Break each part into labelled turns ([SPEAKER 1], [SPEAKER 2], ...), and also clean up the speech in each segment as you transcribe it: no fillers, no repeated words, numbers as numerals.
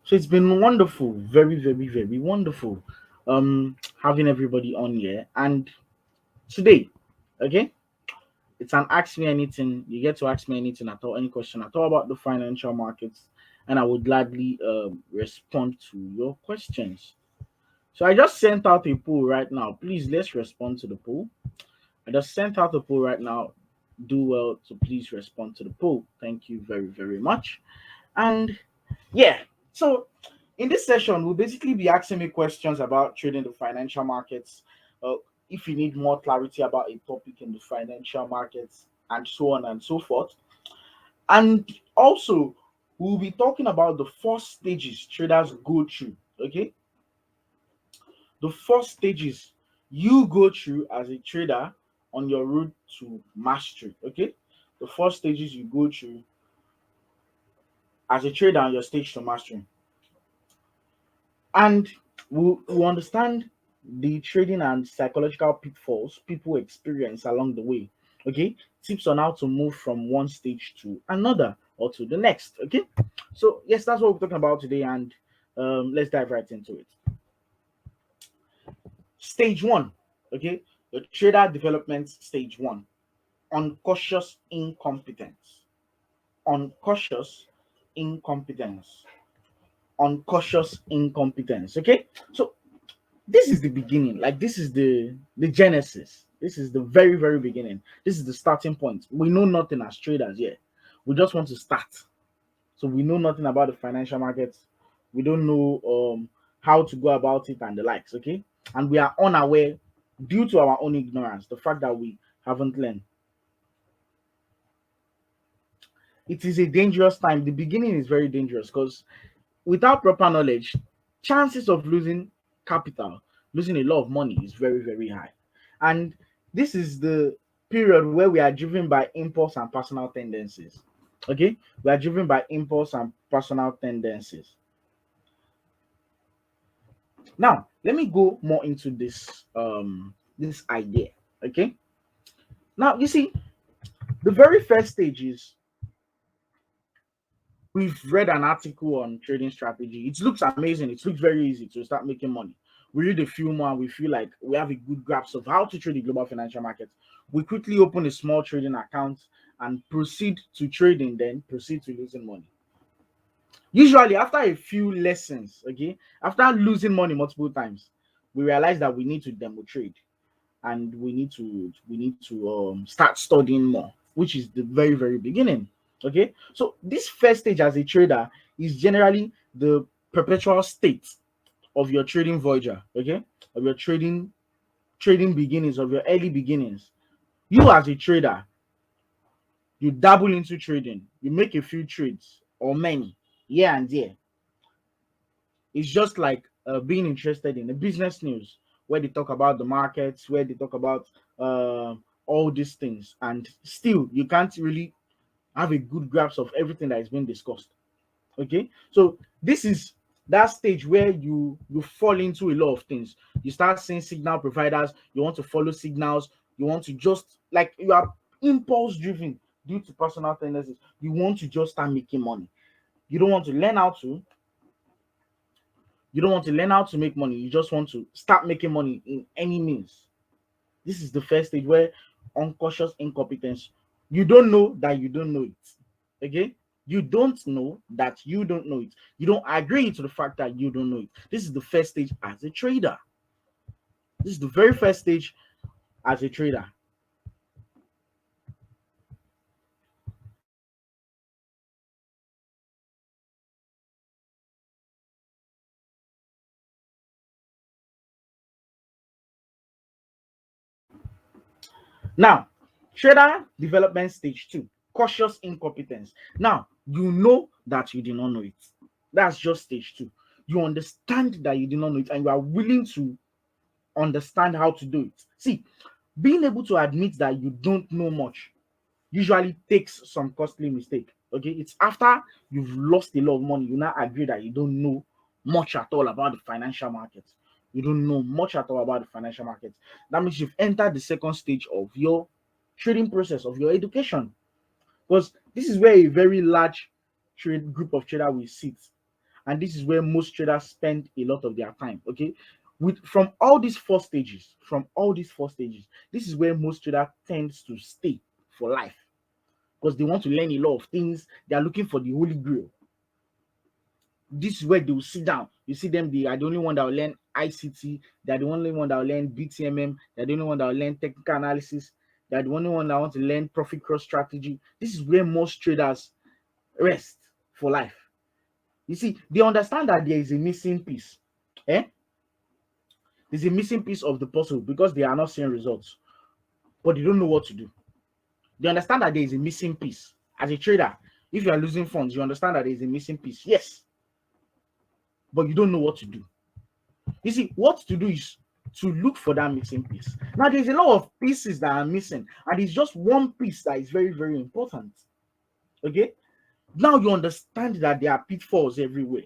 [SPEAKER 1] So it's been wonderful, very, very, very wonderful, having everybody on here. And today, okay, it's an ask me anything. You get to ask me anything at all, any question at all about the financial markets, and I would gladly respond to your questions. So I just sent out a poll right now. Please let's respond to the poll. I just sent out a poll right now. Do well to please respond to the poll. Thank you very, very much. And yeah, so in this session, we'll basically be asking me questions about trading the financial markets. Uh, if you need more clarity about a topic in the financial markets, and so on and so forth. And also, we'll be talking about the four stages traders go through. Okay, the four stages you go through as a trader on your road to mastery. Okay, the four stages you go through as a trader on your stage to mastery. And we'll understand the trading and psychological pitfalls people experience along the way. Okay, tips on how to move from one stage to another or to the next. Okay, so yes, that's what we're talking about today, and let's dive right into it. Stage one. Okay, the trader development stage one: uncautious incompetence. Uncautious incompetence. Uncautious incompetence. Okay, so this is the beginning, like this is the genesis, this is the very, very beginning, this is the starting point. We know nothing as traders yet. We just want to start. So we know nothing about the financial markets. We don't know how to go about it and the likes. Okay, and we are unaware due to our own ignorance, the fact that we haven't learned. It is a dangerous time. The beginning is very dangerous because without proper knowledge, chances of losing capital, losing a lot of money is very, very high. And this is the period where we are driven by impulse and personal tendencies. Okay, we are driven by impulse and personal tendencies. Now, let me go more into this idea. Okay, now you see, the very first stage is we've read an article on trading strategy. It looks amazing. It looks very easy to start making money. We read a few more and we feel like we have a good grasp of how to trade the global financial market. We quickly open a small trading account and proceed to trading, then proceed to losing money. Usually, after a few lessons, okay, after losing money multiple times, we realize that we need to demo trade and we need to start studying more, which is the very, very beginning. Okay, so this first stage as a trader is generally the perpetual state of your trading voyager. Okay, of your trading beginnings, of your early beginnings. You as a trader, you dabble into trading, you make a few trades or many here and there. It's just like being interested in the business news where they talk about the markets, where they talk about uh, all these things, and still you can't really have a good grasp of everything that is being discussed. Okay, so this is that stage where you fall into a lot of things. You start seeing signal providers, you want to follow signals, you want to just like you are impulse driven due to personal tendencies. You want to just start making money. You don't want to learn how to you don't want to learn how to make money. You just want to start making money in any means. This is the first stage where uncautious incompetence. You don't know that you don't know it. Okay? You don't know that you don't know it. You don't agree to the fact that you don't know it. This is the first stage as a trader. This is the very first stage as a trader. Now, trader development stage two, cautious incompetence. Now, you know that you did not know it. That's just stage two. You understand that you did not know it and you are willing to understand how to do it. See, being able to admit that you don't know much usually takes some costly mistake. Okay, it's after you've lost a lot of money, you now agree that you don't know much at all about the financial market. You don't know much at all about the financial market. That means you've entered the second stage of your trading process, of your education. Because this is where a very large trade group of trader will sit and this is where most traders spend a lot of their time. Okay, with from all these four stages, this is where most trader tends to stay for life because they want to learn a lot of things. They are looking for the holy grail. This is where they will sit down. You see them, they are the only one that will learn ICT, they're the only one that will learn BTMM, they're the only one that will learn technical analysis, they're the only one that want to learn profit cross strategy. This is where most traders rest for life. You see, they understand that there is a missing piece. Eh? There's a missing piece of the puzzle because they are not seeing results, but they don't know what to do. They understand that there is a missing piece. As a trader, if you are losing funds, you understand that there is a missing piece. Yes, but you don't know what to do. You see, what to do is to look for that missing piece. Now, there's a lot of pieces that are missing, and it's just one piece that is very, very important. Okay? Now you understand that there are pitfalls everywhere.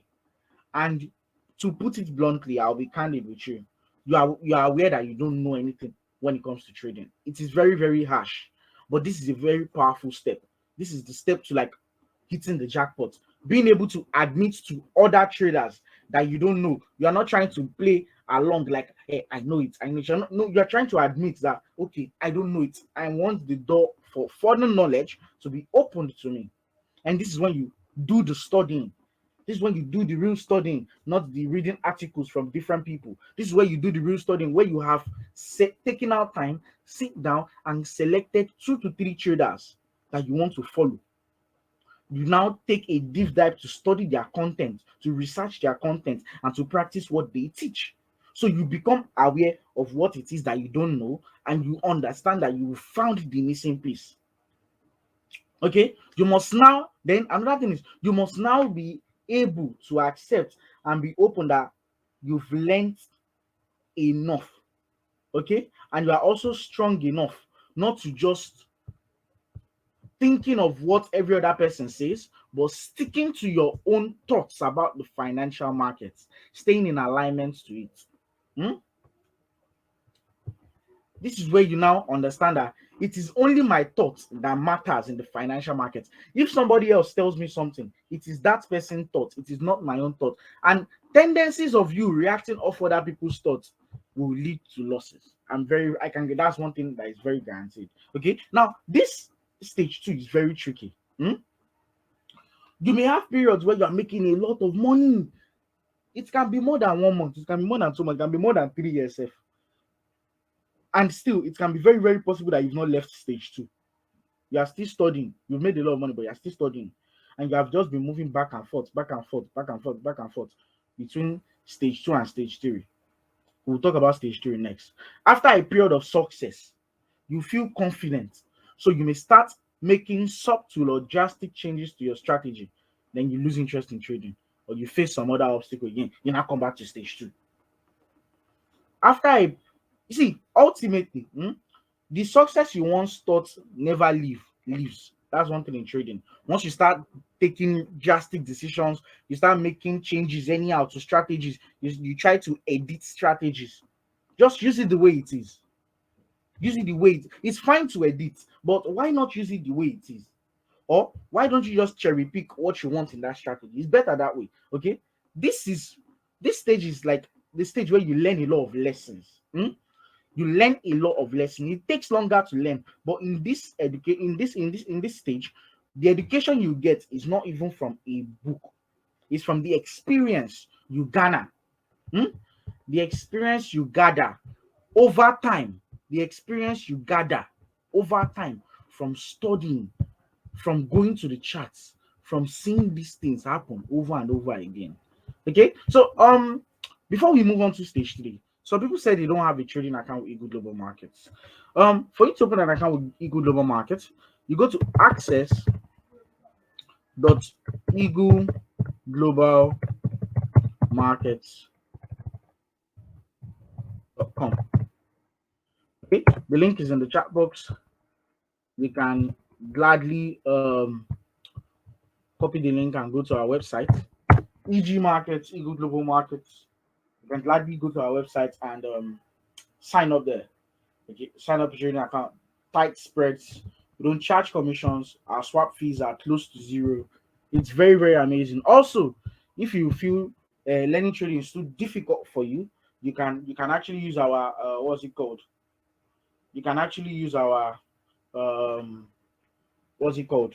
[SPEAKER 1] And to put it bluntly, I'll be candid with you. You are aware that you don't know anything when it comes to trading. It is very, very harsh, but this is a very powerful step. This is the step to like hitting the jackpot. Being able to admit to other traders that you don't know. You are not trying to play along like, hey, I know it, I know it. You're trying to admit that, okay, I don't know it. I want the door for further knowledge to be opened to me. And this is when you do the studying. This is when you do the real studying, not the reading articles from different people. This is where you do the real studying, where you have taken out time, sit down, and selected 2 to 3 traders that you want to follow. You now take a deep dive to study their content, to research their content, and to practice what they teach. So you become aware of what it is that you don't know, and you understand that you found the missing piece. Okay, you must now, then another thing is you must now be able to accept and be open that you've learned enough. Okay, and you are also strong enough not to just thinking of what every other person says, but sticking to your own thoughts about the financial markets, staying in alignment to it. Hmm? This is where you now understand that it is only my thoughts that matters in the financial market. If somebody else tells me something, it is that person's thought. It is not my own thought. And tendencies of you reacting off other people's thoughts will lead to losses. That's one thing that is very guaranteed. Okay. Now, this stage 2 is very tricky. You may have periods where you are making a lot of money. It can be more than 1 month, it can be more than 2 months, it can be more than 3 years. And still, it can be very, very possible that you've not left stage 2. You are still studying. You've made a lot of money, but you're still studying. And you have just been moving back and forth, back and forth, back and forth, back and forth between stage 2 and stage 3. We'll talk about stage 3 next. After a period of success, you feel confident. So you may start making subtle or drastic changes to your strategy. Then you lose interest in trading, or you face some other obstacle again. You now come back to stage 2. You see, ultimately, the success you once thought never leaves. That's one thing in trading. Once you start taking drastic decisions, you start making changes anyhow to strategies, you try to edit strategies. Just use it the way it is. Use it the way it's fine to edit, but why not use it the way it is? Or why don't you just cherry pick what you want in that strategy? It's better that way. Okay. This stage is like the stage where you learn a lot of lessons. You learn a lot of lessons. It takes longer to learn, but in this stage, the education you get is not even from a book. It's from the experience you garner. The experience you gather over time. The experience you gather over time from studying, from going to the charts, from seeing these things happen over and over again. Okay, so before we move on to stage 3, some people said they don't have a trading account with Eagle Global Markets. For you to open an account with Eagle Global Markets, you go to access.eagleglobalmarkets.com. Okay, the link is in the chat box. We can gladly copy the link and go to our website, EG Markets, Eagle Global Markets. You can gladly go to our website and sign up there. Okay, sign up a trading account. Tight spreads. We don't charge commissions. Our swap fees are close to zero. It's very, very amazing. Also, If you feel learning trading is too difficult for you, you can actually use our what's it called? You can actually use our um what's it called?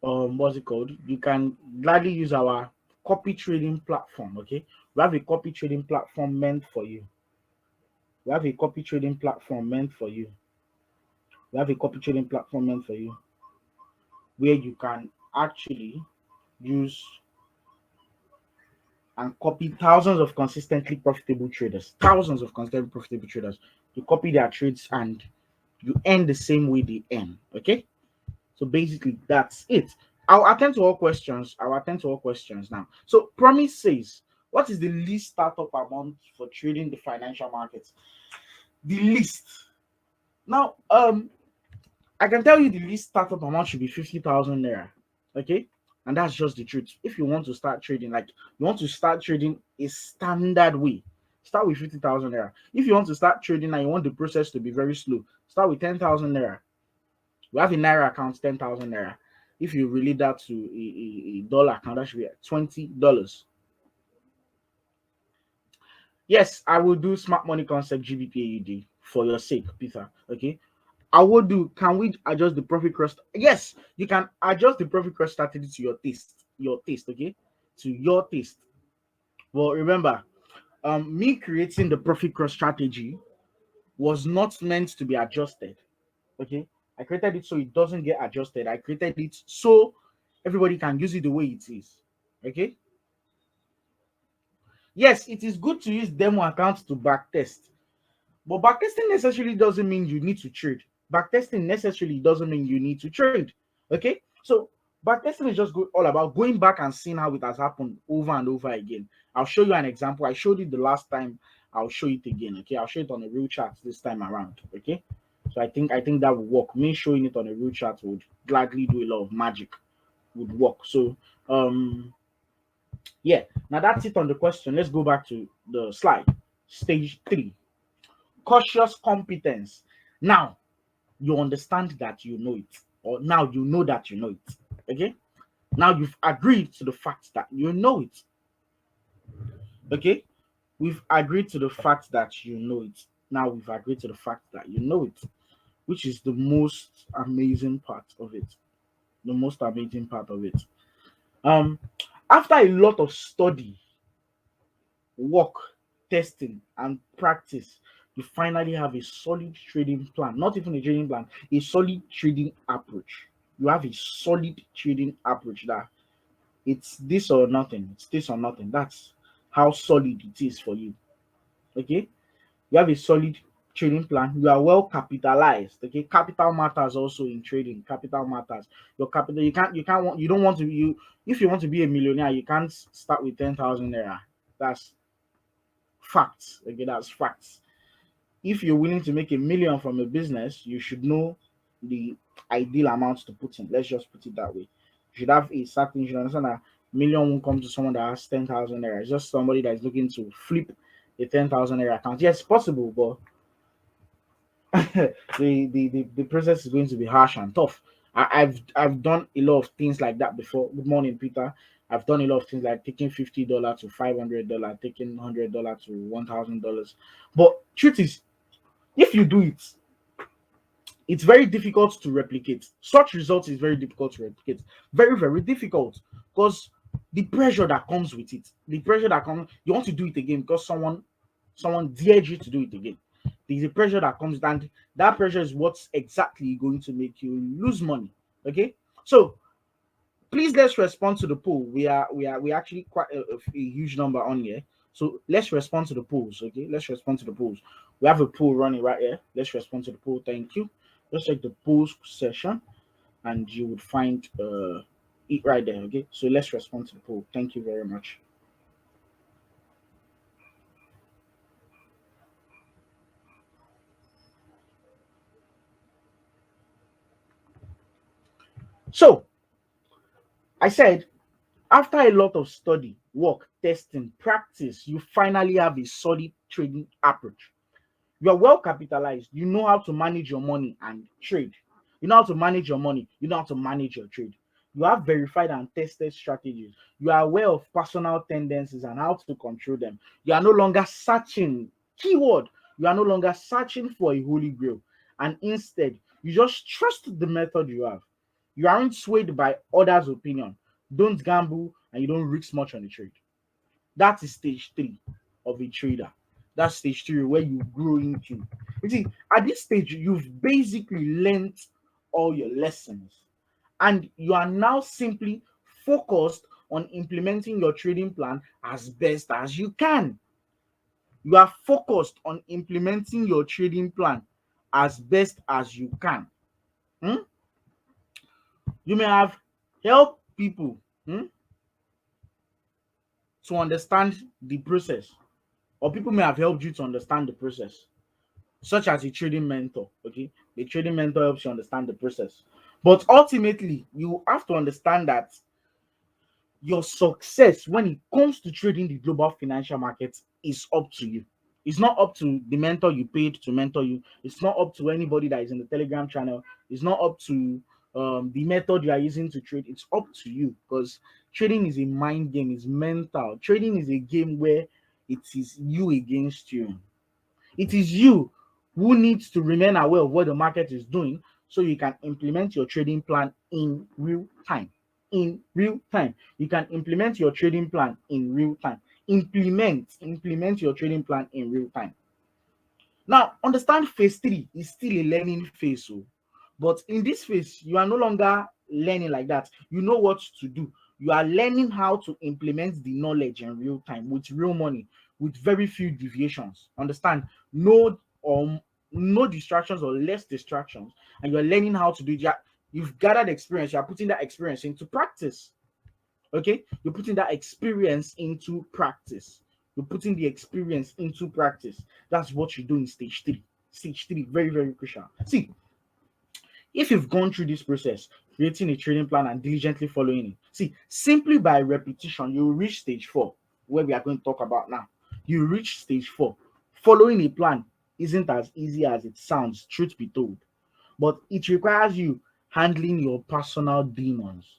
[SPEAKER 1] What's it called? You can gladly use our copy trading platform. Okay, we have a copy trading platform meant for you. We have a copy trading platform meant for you. We have a copy trading platform meant for you, where you can actually use and copy thousands of consistently profitable traders, thousands of consistently profitable traders. You copy their trades and you earn the same way they earn. Okay, so basically that's it. I'll attend to all questions. I'll attend to all questions now. So Promise says, what is the least startup amount for trading the financial markets? The least. Now, I can tell you the least startup amount should be 50,000 naira. Okay, and that's just the truth. If you want to start trading, like you want to start trading a standard way, start with 50,000 naira. If you want to start trading and you want the process to be very slow, start with 10,000 naira. We have a naira account, 10,000 naira. If you relate that to a dollar account, that should be $20. Yes, I will do smart money concept GBPAUD for your sake, Peter. Okay. I will do. Can we adjust the profit cross? Yes, you can adjust the profit cross strategy to your taste. Your taste, okay? To your taste. Well, remember, me creating the profit cross strategy was not meant to be adjusted. Okay, I created it so it doesn't get adjusted. I created it so everybody can use it the way it is. Okay. Yes, it is good to use demo accounts to backtest, but backtesting necessarily doesn't mean you need to trade. Backtesting necessarily doesn't mean you need to trade. Okay, so backtesting is just all about going back and seeing how it has happened over and over again. I'll show you an example. I showed it the last time. I'll show it again. Okay, I'll show it on a real chart this time around. Okay, so I think that would work. Me showing it on a real chart would gladly do a lot of magic. Would work. So yeah. Now that's it on the question. Let's go back to the slide. Stage 3, cautious competence. Now you understand that you know it, or now you know that you know it. Okay, now you've agreed to the fact that you know it. Okay, we've agreed to the fact that you know it. Now we've agreed to the fact that you know it, which is the most amazing part of it. The most amazing part of it. Um, After a lot of study, work, testing, and practice, you finally have a solid trading plan. Not even a trading plan, a solid trading approach. You have a solid trading approach that it's this or nothing. It's this or nothing. That's how solid it is for you. Okay, you have a solid trading plan. You are well capitalized. Okay, capital matters also in trading. Capital matters. Your capital. You don't want to. If you want to be a millionaire, you can't start with 10,000 naira. That's facts. Okay, that's facts. If you're willing to make a million from a business, you should know the ideal amount to put in. Let's just put it that way. You should have a certain, you should understand that million won't come to someone that has 10,000 naira. It's just somebody that is looking to flip a 10,000 naira account. Yes, possible, but the process is going to be harsh and tough. I've done a lot of things like that before. Good morning, Peter. I've done a lot of things like taking $50 to $500, taking $100 to $1,000. But truth is, if you do it, it's very difficult to replicate. Such results is very difficult to replicate. Very, very difficult. Because the pressure that comes with it, the pressure that comes, you want to do it again because someone dared you to do it again. There's a pressure that comes, and that pressure is what's exactly going to make you lose money. Okay. So please let's respond to the poll. We actually quite a huge number on here. So let's respond to the polls. Okay, let's respond to the polls. We have a poll running right here. Let's respond to the poll. Thank you. Just check the polls session, and you would find it right there. Okay, so let's respond to the poll. Thank you very much. So I said, after a lot of study, work, testing, practice, you finally have a solid trading approach. You are well capitalized. You know how to manage your money and trade. You know how to manage your money. You know how to manage your trade. You have verified and tested strategies. You are aware of personal tendencies and how to control them. You are no longer searching, keyword, you are no longer searching for a holy grail. And instead, you just trust the method you have. You aren't swayed by others' opinion. Don't gamble and you don't risk much on the trade. That is stage three of a trader. That's stage three where you grow into. You see, at this stage, you've basically learned all your lessons, and you are now simply focused on implementing your trading plan as best as you can. You are focused on implementing your trading plan as best as you can. Hmm? You may have helped people to understand the process, or people may have helped you to understand the process, such as a trading mentor. Okay, the trading mentor helps you understand the process, but ultimately you have to understand that your success when it comes to trading the global financial markets is up to you. It's not up to the mentor you paid to mentor you. It's not up to anybody that is in the Telegram channel. It's not up to the method you are using to trade. It's up to you, because trading is a mind game, it's mental. Trading is a game where it is you against you. It is you who needs to remain aware of what the market is doing so you can implement your trading plan in real time. In real time. You can implement your trading plan in real time. Implement your trading plan in real time. Now, understand phase three is still a learning phase. So, but in this phase, you are no longer learning like that. You know what to do. You are learning how to implement the knowledge in real time with real money, with very few deviations. Understand? No, no distractions or less distractions, and you're learning how to do it. You've gathered experience. You are putting that experience into practice. Okay, you're putting that experience into practice. You're putting the experience into practice. That's what you do in stage three. Stage three, very, very crucial. See, if you've gone through this process, creating a trading plan and diligently following it, see, simply by repetition, you will reach stage four, where we are going to talk about now. You reach stage four. Following a plan isn't as easy as it sounds, truth be told, but it requires you handling your personal demons.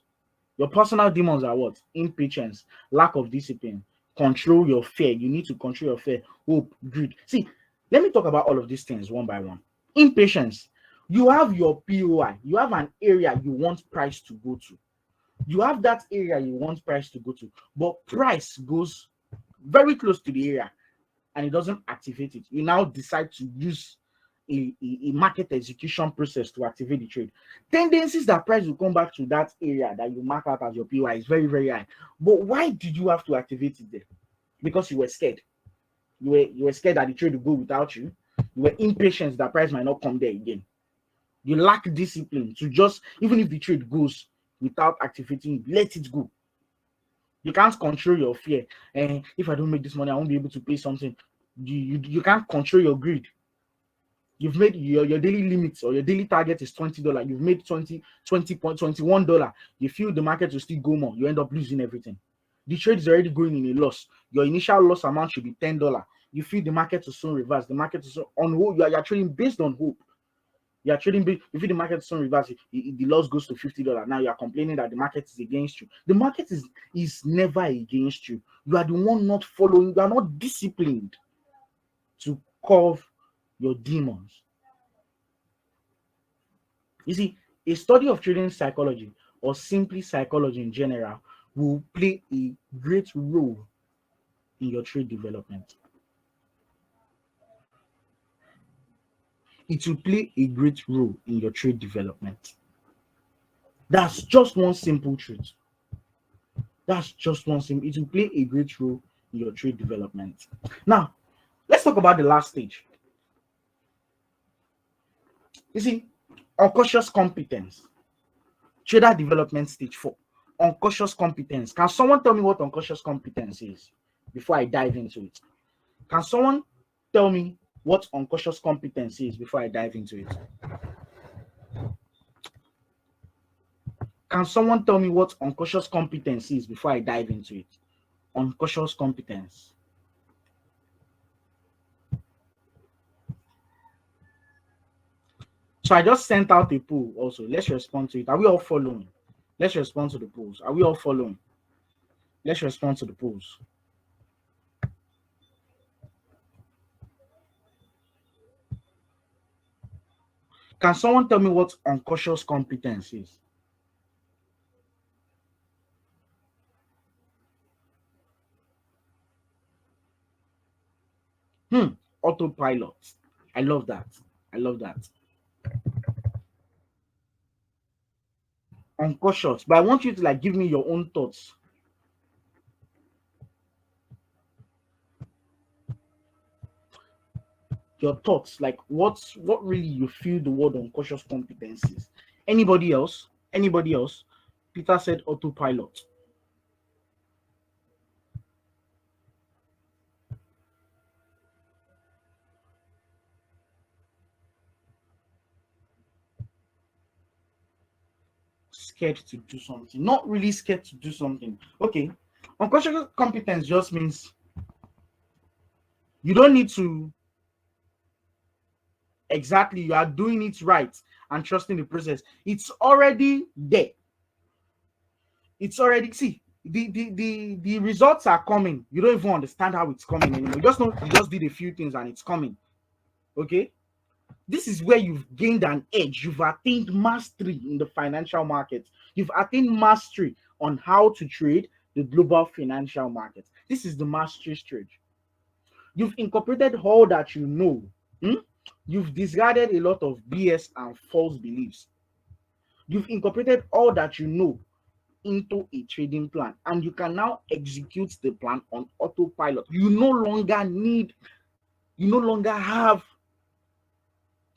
[SPEAKER 1] Your personal demons are what? Impatience, lack of discipline, control your fear. You need to control your fear, hope, greed. See, let me talk about all of these things one by one. Impatience. You have your POI. You have an area you want price to go to. You have that area you want price to go to, but price goes very close to the area and it doesn't activate it. You now decide to use a market execution process to activate the trade. Tendencies that price will come back to that area that you mark out as your POI is very, very high. But why did you have to activate it there? Because you were scared. You were scared that the trade would go without you. You were impatient that price might not come there again. You lack discipline to just, even if the trade goes without activating it, let it go. You can't control your fear. And if I don't make this money, I won't be able to pay something. You can't control your greed. You've made your daily limits or your daily target is $20. You've made 20.21 dollars. You feel the market will still go more. You end up losing everything. The trade is already going in a loss. Your initial loss amount should be $10. You feel the market will soon reverse. The market is on hope. You're trading based on hope. You are trading based. If the market soon reverse, the loss goes to $50. Now you are complaining that the market is against you. The market is never against you. You are the one not following. You are not disciplined to curb your demons. You see, a study of trading psychology or simply psychology in general will play a great role in your trade development. It will play a great role in your trade development. That's just one simple truth. That's just one simple. It will play a great role in your trade development. Now, let's talk about the last stage. You see, unconscious competence. Trader development stage 4. Unconscious competence. Can someone tell me what unconscious competence is before I dive into it? Can someone tell me what unconscious competence is before I dive into it? Can someone tell me what unconscious competence is before I dive into it? Unconscious competence. So I just sent out a poll also. Let's respond to it. Are we all following? Let's respond to the polls. Are we all following? Let's respond to the polls. Can someone tell me what unconscious competence is? Hmm. Autopilot. I love that. I love that. Unconscious. But I want you to like give me your own thoughts. Your thoughts. Like what really you feel the word unconscious competence is. Anybody else? Anybody else? Peter said autopilot. Scared to do something. Not really scared to do something. Okay. Unconscious competence just means you don't need to exactly, you are doing it right and trusting the process. It's already there. It's already, see, the results are coming. You don't even understand how it's coming anymore. You just know you just did a few things and it's coming. Okay. This is where you've gained an edge. You've attained mastery in the financial market. You've attained mastery on how to trade the global financial market. This is the mastery stage. You've incorporated all that you know. Hmm? You've discarded a lot of BS and false beliefs. You've incorporated all that you know into a trading plan, and you can now execute the plan on autopilot. You no longer have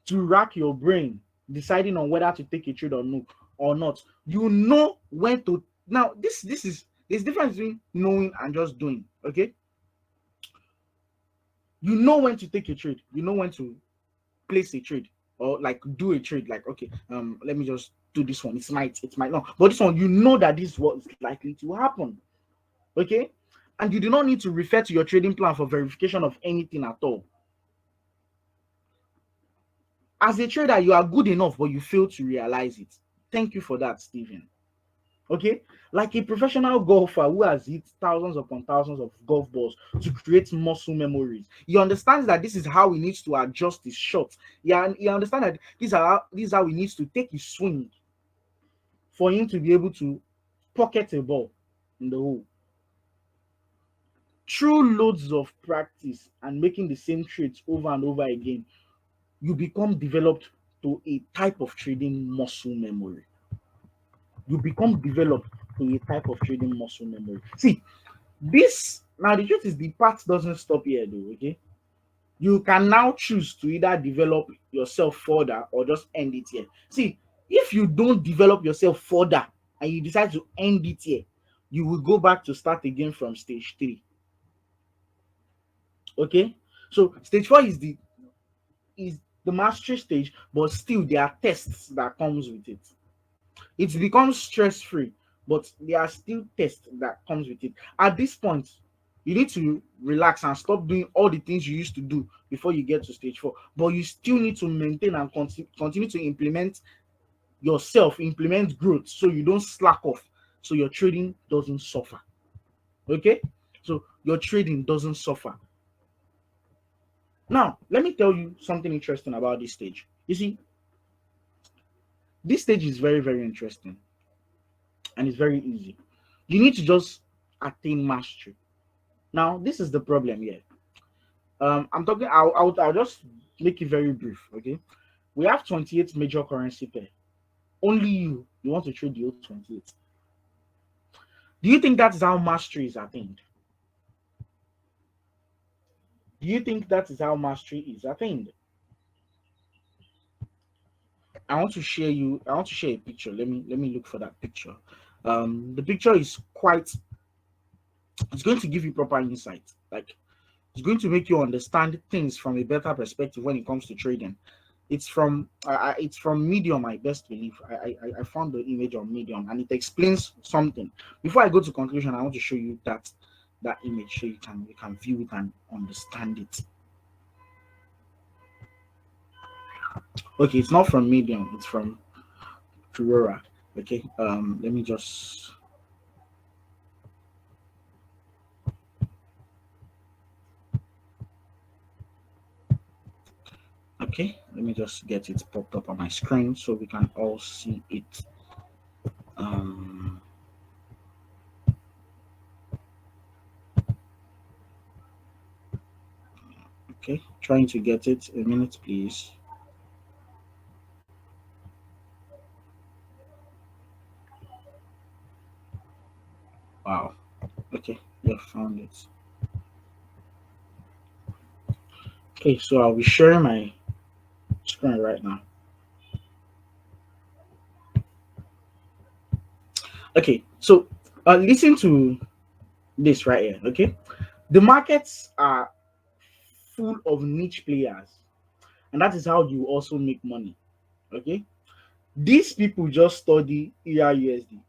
[SPEAKER 1] to rack your brain deciding on whether to take a trade or no or not. You know when to. Now this is there's difference between knowing and just doing. Okay, you know when to take a trade. You know when to place a trade or like do a trade. Like okay, let me just do this one. It might not, but this one you know that this is what is likely to happen. Okay, and you do not need to refer to your trading plan for verification of anything at all. As a trader, you are good enough, but you fail to realize it. Thank you for that, Stephen. Okay, like a professional golfer who has hit thousands upon thousands of golf balls to create muscle memories, he understands that this is how he needs to adjust his shot. Yeah, he understands that this is how he needs to take his swing for him to be able to pocket a ball in the hole. Through loads of practice and making the same trades over and over again, you become developed to a type of trading muscle memory. You become developed to a type of trading muscle memory. See, this now the truth is the part doesn't stop here though. Okay, you can now choose to either develop yourself further or just end it here. See, if you don't develop yourself further and you decide to end it here, you will go back to start again from stage 3. Okay, so stage 4 is the mastery stage, but still there are tests that comes with it. It becomes stress free, but there are still tests that comes with it. At this point, you need to relax and stop doing all the things you used to do before you get to stage 4. But you still need to maintain and continue to implement growth so you don't slack off, so your trading doesn't suffer. Okay, so your trading doesn't suffer. Now, let me tell you something interesting about this stage. You see, this stage is very, very interesting and it's very easy. You need to just attain mastery. Now, this is the problem here. I'm talking. I'll just make it very brief. Okay, we have 28 major currency pair. Only you want to trade the old 28. Do you think that's how mastery is attained? Do you think that is how mastery is attained? I want to share a picture. Let me look for that picture. The picture is quite. It's going to give you proper insight. Like it's going to make you understand things from a better perspective when it comes to trading. It's from Medium, I best believe. I found the image on Medium and it explains something. Before I go to conclusion, I want to show you that image so you can view it and understand it. Okay, it's not from Medium, it's from Trurora. Okay, let me just, okay, let me just get it popped up on my screen so we can all see it. Um, okay, trying to get it. A minute, please. Wow. Okay, yeah, found it. Okay, so I'll be sharing my screen right now. Okay, so listen to this right here. Okay, the markets are full of niche players, and that is how you also make money. Okay, these people just study ERUSD,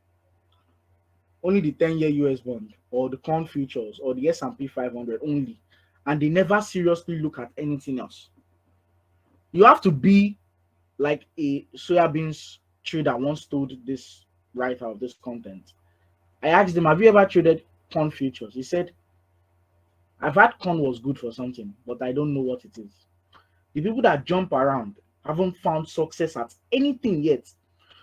[SPEAKER 1] only the 10-year US bond, or the corn futures, or the S&P 500 only, and they never seriously look at anything else. You have to be like a soya beans trader once told this writer of this content. I asked him, "Have you ever traded corn futures?" He said, "I've had corn was good for something, but I don't know what it is." The people that jump around haven't found success at anything yet.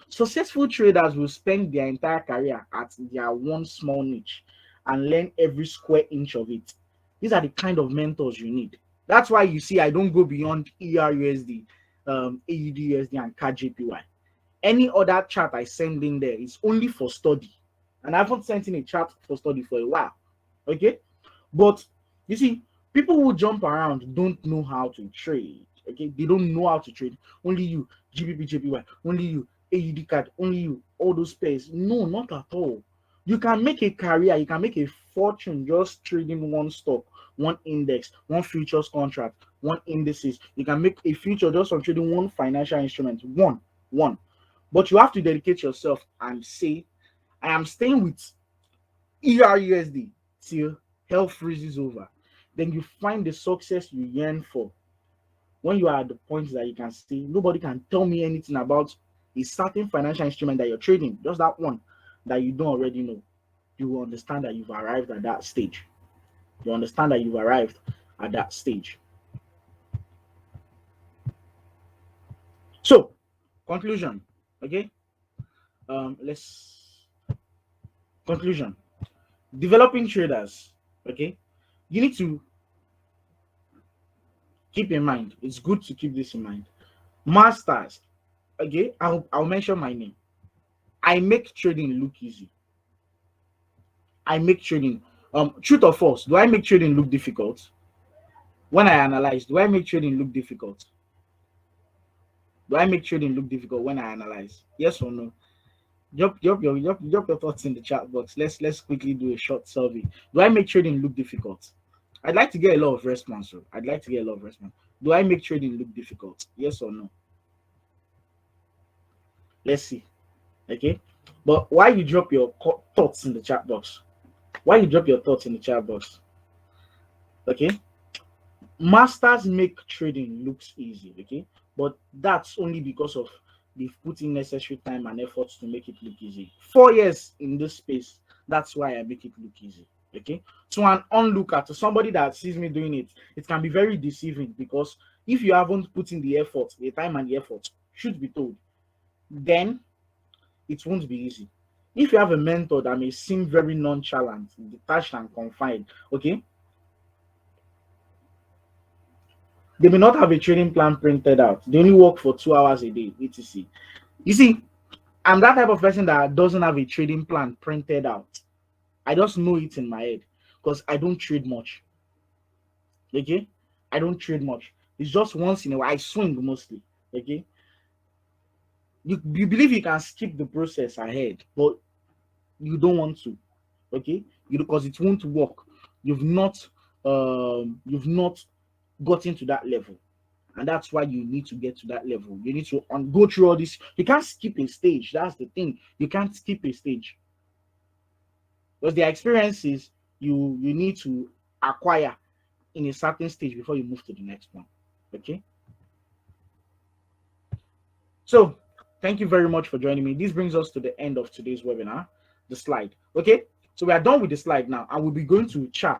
[SPEAKER 1] Successful traders will spend their entire career at their one small niche and learn every square inch of it. These are the kind of mentors you need. That's why you see I don't go beyond ERUSD, AUDUSD, and CAD-JPY. Any other chart I send in there is only for study. And I haven't sent in a chart for study for a while. Okay? But you see, people who jump around don't know how to trade. Okay, they don't know how to trade. Only you, GBP, JPY, only you, AUD card, only you, all those pairs. No, not at all. You can make a career, you can make a fortune just trading one stock, one index, one futures contract, one indices. You can make a future just from trading one financial instrument. One. But you have to dedicate yourself and say, I am staying with ERUSD till hell freezes over. Then you find the success you yearn for. When you are at the point that you can say, nobody can tell me anything about a certain financial instrument that you're trading, just that one that you don't already know, you will understand that you've arrived at that stage. You understand that you've arrived at that stage. So, conclusion. Okay. Let's conclusion. Developing traders. Okay. You need to keep in mind. It's good to keep this in mind. Masters. Okay, I'll mention my name. I make trading look easy. I make trading truth or false. Do I make trading look difficult? When I analyze, do I make trading look difficult? Do I make trading look difficult when I analyze? Yes or no? Drop your thoughts in the chat box. Let's quickly do a short survey. Do I make trading look difficult? I'd like to get a lot of response. So I'd like to get a lot of response. Do I make trading look difficult? Yes or no? Let's see. Okay. But why you drop your thoughts in the chat box? Why you drop your thoughts in the chat box? Okay, masters make trading looks easy. Okay, but that's only because of they've put in necessary time and efforts to make it look easy. 4 years in this space, that's why I make it look easy. Okay, to an onlooker, to somebody that sees me doing it, it can be very deceiving because if you haven't put in the effort, the time and the effort, should be told, then it won't be easy. If you have a mentor that may seem very nonchalant, detached, and confined, okay, they may not have a training plan printed out. They only work for 2 hours a day, etc. You see, I'm that type of person that doesn't have a trading plan printed out. I just know it in my head because I don't trade much. Okay, I don't trade much. It's just once in a while. I swing mostly. Okay, you believe you can skip the process ahead, but you don't want to. Okay, you because it won't work. You've not gotten to that level. And that's why you need to get to that level. You need to go through all this. You can't skip a stage. That's the thing. You can't skip a stage because the experiences you need to acquire in a certain stage before you move to the next one. Okay. So Thank you very much for joining me. This brings us to the end of today's webinar, the slide. Okay, so we are done with the slide now, and we'll be going to chart.